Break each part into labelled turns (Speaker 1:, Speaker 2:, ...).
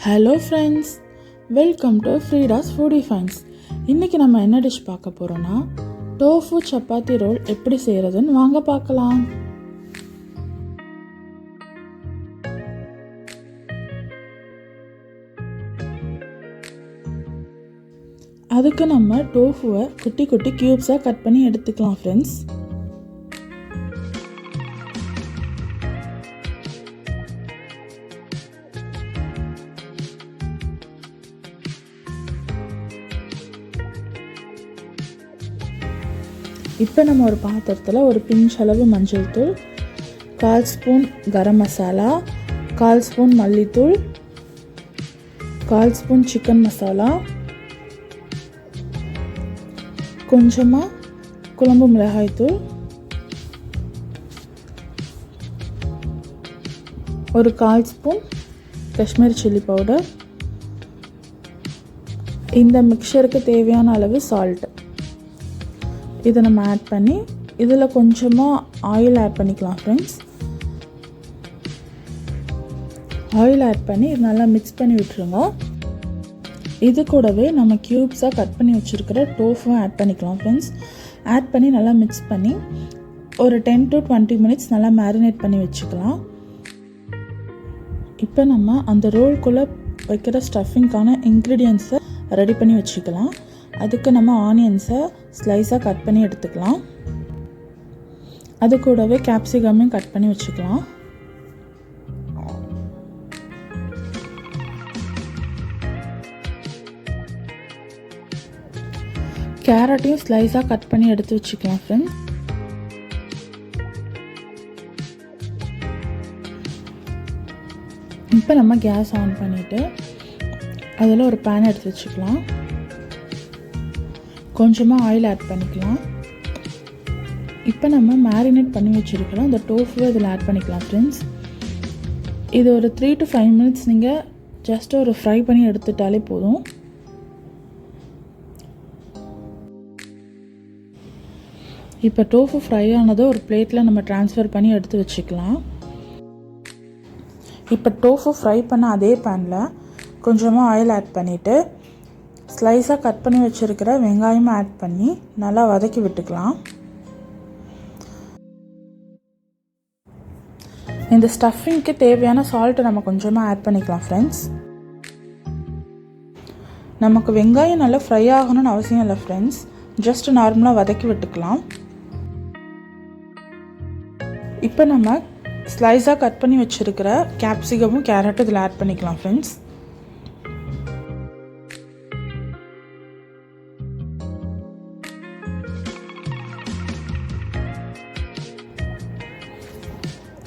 Speaker 1: Hello friends, welcome to Freeda's foodie fines. இன்றைக்கி நம்ம என்ன டிஷ் பார்க்க போகிறோன்னா டோஃபு சப்பாத்தி ரோல் எப்படி செய்கிறதுன்னு வாங்க பார்க்கலாம். அதுக்கு நம்ம டோஃபுவை குட்டி குட்டி க்யூப்ஸாக கட் பண்ணி எடுத்துக்கலாம் ஃப்ரெண்ட்ஸ். இப்போ நம்ம ஒரு பாத்திரத்தில் ஒரு பிஞ்ச் அளவு மஞ்சள் தூள், 1/4 ஸ்பூன் கரம் மசாலா, 1/4 ஸ்பூன் மல்லித்தூள், 1/4 ஸ்பூன் சிக்கன் மசாலா, கொஞ்சமாக குழம்பு மிளகாய்த்தூள், ஒரு 1/4 ஸ்பூன் காஷ்மீரி சில்லி பவுடர், இந்த மிக்சருக்கு தேவையான அளவு சால்ட் இதை நம்ம ஆட் பண்ணி இதில் கொஞ்சமாக ஆயில் ஆட் பண்ணிக்கலாம் ஃப்ரெண்ட்ஸ். ஆயில் ஆட் பண்ணி இது நல்லா மிக்ஸ் பண்ணி விட்டுருங்க. இது கூடவே நம்ம க்யூப்ஸாக கட் பண்ணி வச்சுருக்கிற டோஃபும் ஆட் பண்ணிக்கலாம் ஃப்ரெண்ட்ஸ். ஆட் பண்ணி நல்லா மிக்ஸ் பண்ணி ஒரு 10 to 20 minutes நல்லா மேரினேட் பண்ணி வச்சுக்கலாம். இப்போ நம்ம அந்த ரோல்குள்ளே வைக்கிற ஸ்டஃபிங்கான இன்க்ரீடியன்ஸை ரெடி பண்ணி வச்சுக்கலாம். அதுக்கு நம்ம ஆனியன்ஸை ஸ்லைஸாக கட் பண்ணி எடுத்துக்கலாம். அது கூடவே கேப்சிகமையும் கட் பண்ணி வச்சுக்கலாம். கேரட்டையும் ஸ்லைஸாக கட் பண்ணி எடுத்து வச்சுக்கலாம் ஃப்ரெண்ட்ஸ். இப்போ நம்ம கேஸ் ஆன் பண்ணிவிட்டு அதில் ஒரு பேன் எடுத்து வச்சுக்கலாம். கொஞ்சமாக ஆயில் ஆட் பண்ணிக்கலாம். இப்போ நம்ம மேரினேட் பண்ணி வச்சுருக்கிறோம் அந்த டோஃபுவை இதில் ஆட் பண்ணிக்கலாம் ஃப்ரெண்ட்ஸ். இது ஒரு 3 to 5 minutes நீங்கள் ஜஸ்ட் ஒரு ஃப்ரை பண்ணி எடுத்துட்டாலே போதும். இப்போ டோஃபு ஃப்ரை ஆனதை ஒரு பிளேட்டில் நம்ம ட்ரான்ஸ்ஃபர் பண்ணி எடுத்து வச்சுக்கலாம். இப்போ டோஃபு ஃப்ரை பண்ண அதே பேனில் கொஞ்சமாக ஆயில் ஆட் பண்ணிவிட்டு ஸ்லைஸாக கட் பண்ணி வச்சுருக்கிற வெங்காயமும் ஆட் பண்ணி நல்லா வதக்கி விட்டுக்கலாம். இந்த ஸ்டஃபிங்க்கு தேவையான சால்ட்டை நம்ம கொஞ்சமாக ஆட் பண்ணிக்கலாம் ஃப்ரெண்ட்ஸ். நமக்கு வெங்காயம் நல்லா ஃப்ரை ஆகணும்னு அவசியம் இல்லை ஃப்ரெண்ட்ஸ், ஜஸ்ட் நார்மலாக வதக்கி விட்டுக்கலாம். இப்போ நம்ம ஸ்லைஸாக கட் பண்ணி வச்சுருக்கிற கேப்சிகமும் கேரட்டும் இதில் ஆட் பண்ணிக்கலாம் ஃப்ரெண்ட்ஸ்.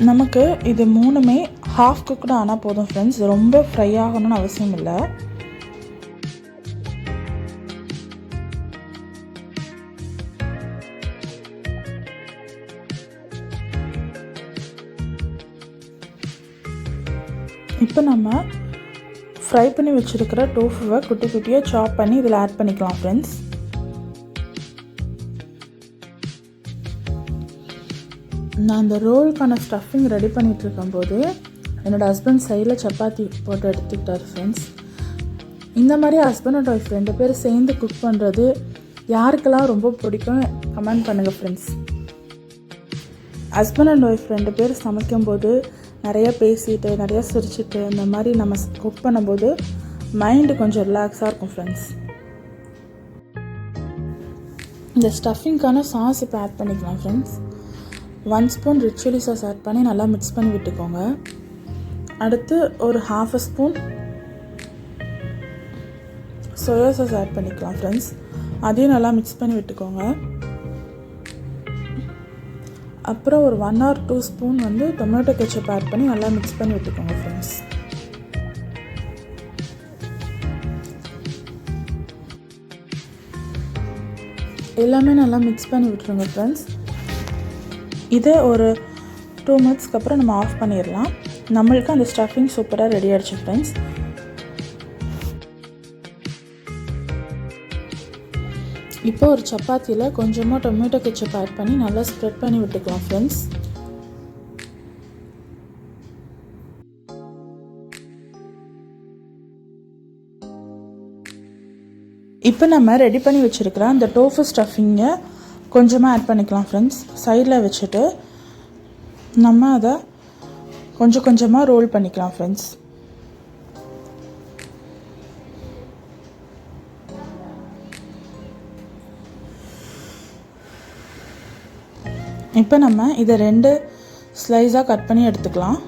Speaker 1: நமக்கு இது மூணுமே ஹாஃப் குக்டு ஆனால் போதும் ஃப்ரெண்ட்ஸ், ரொம்ப ஃப்ரை ஆகணும்னு அவசியம் இல்லை. இப்போ நம்ம ஃப்ரை பண்ணி வச்சுருக்கிற டோஃபுவை குட்டி குட்டியாக சாப் பண்ணி இதில் ஆட் பண்ணிக்கலாம் ஃப்ரெண்ட்ஸ். நான் அந்த ரோலுக்கான ஸ்டஃபிங் ரெடி பண்ணிகிட்டு இருக்கும்போது என்னோடய ஹஸ்பண்ட் சைடில் சப்பாத்தி போட்டு எடுத்துக்கிட்டார் ஃப்ரெண்ட்ஸ். இந்த மாதிரி ஹஸ்பண்ட் அண்ட் ஒய்ஃப் 2 பேர் சேர்ந்து குக் பண்ணுறது யாருக்கெல்லாம் ரொம்ப பிடிக்கும் கமெண்ட் பண்ணுங்கள் ஃப்ரெண்ட்ஸ். ஹஸ்பண்ட் அண்ட் ஒய்ஃப் 2 பேர் சமைக்கும்போது நிறையா பேசிட்டு நிறையா சிரிச்சுட்டு இந்த மாதிரி நம்ம குக் பண்ணும்போது மைண்டு கொஞ்சம் ரிலாக்ஸாக இருக்கும் ஃப்ரெண்ட்ஸ். இந்த ஸ்டஃபிங்கான சாஸ் இப்போ ஆட் பண்ணிக்கலாம் friends. 1 spoon red chilli sauce add பண்ணி நல்லா மிக்ஸ் பண்ணி விட்டுக்கோங்க. அடுத்து ஒரு 1/2 ஸ்பூன் சோயா சாஸ் ஆட் பண்ணிக்கலாம் ஃப்ரெண்ட்ஸ். அதையும் நல்லா மிக்ஸ் பண்ணி விட்டுக்கோங்க. அப்புறம் ஒரு 1 or 2 spoon tomato ketchup add பண்ணி நல்லா மிக்ஸ் பண்ணி விட்டுக்கோங்க ஃப்ரெண்ட்ஸ். எல்லாமே நல்லா மிக்ஸ் பண்ணி விட்டுருங்க ஃப்ரெண்ட்ஸ். இதை ஒரு 2 minutesக்கு அப்புறம் நம்ம ஆஃப் பண்ணிடலாம். நம்மளுக்கு அந்த ஸ்டஃபிங் சூப்பராக ரெடி ஆகிடுச்சு ஃப்ரெண்ட்ஸ். இப்போ ஒரு சப்பாத்தியில் கொஞ்சமாக டொமேட்டோ கெச்சப் ஆட் பண்ணி நல்லா ஸ்ப்ரெட் பண்ணி விட்டுக்கலாம் ஃப்ரெண்ட்ஸ். இப்போ நம்ம ரெடி பண்ணி வச்சுருக்கிற அந்த டோஃபு ஸ்டஃபிங்கை கொஞ்சமாக ஆட் பண்ணிக்கலாம் ஃப்ரெண்ட்ஸ். சைடில் வச்சுட்டு நம்ம அதை கொஞ்சம் கொஞ்சமாக ரோல் பண்ணிக்கலாம் ஃப்ரெண்ட்ஸ். இப்போ நம்ம இதை 2 ஸ்லைஸாக கட் பண்ணி எடுத்துக்கலாம்.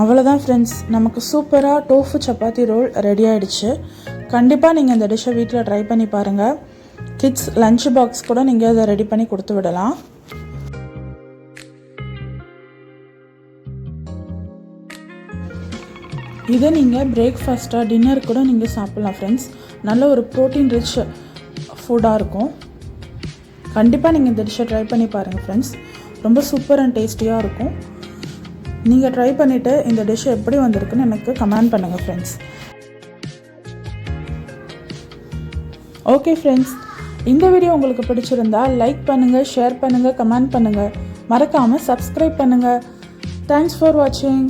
Speaker 1: அவ்வளோதான் ஃப்ரெண்ட்ஸ், நமக்கு சூப்பராக டோஃபு சப்பாத்தி ரோல் ரெடி ஆகிடுச்சு. கண்டிப்பாக நீங்கள் இந்த டிஷ்ஷை வீட்டில் ட்ரை பண்ணி பாருங்கள். கிட்ஸ் லஞ்ச் பாக்ஸ் கூட நீங்கள் அதை ரெடி பண்ணி கொடுத்து விடலாம். இதை நீங்கள் பிரேக்ஃபாஸ்ட்டாக டின்னர் கூட நீங்கள் சாப்பிட்லாம் ஃப்ரெண்ட்ஸ். நல்ல ஒரு ப்ரோட்டீன் ரிச் ஃபுட்டாக இருக்கும். கண்டிப்பாக நீங்கள் இந்த டிஷ்ஷை ட்ரை பண்ணி பாருங்கள் ஃப்ரெண்ட்ஸ். ரொம்ப சூப்பர் அண்ட் டேஸ்டியாக இருக்கும். நீங்கள் ட்ரை பண்ணிவிட்டு இந்த டிஷ் எப்படி வந்திருக்குன்னு எனக்கு கமெண்ட் பண்ணுங்கள் ஃப்ரெண்ட்ஸ். ஓகே ஃப்ரெண்ட்ஸ், இந்த வீடியோ உங்களுக்கு பிடிச்சிருந்தா லைக் பண்ணுங்கள், ஷேர் பண்ணுங்கள், கமெண்ட் பண்ணுங்கள். மறக்காமல் சப்ஸ்கிரைப் பண்ணுங்கள். தேங்க்ஸ் ஃபார் வாட்சிங்.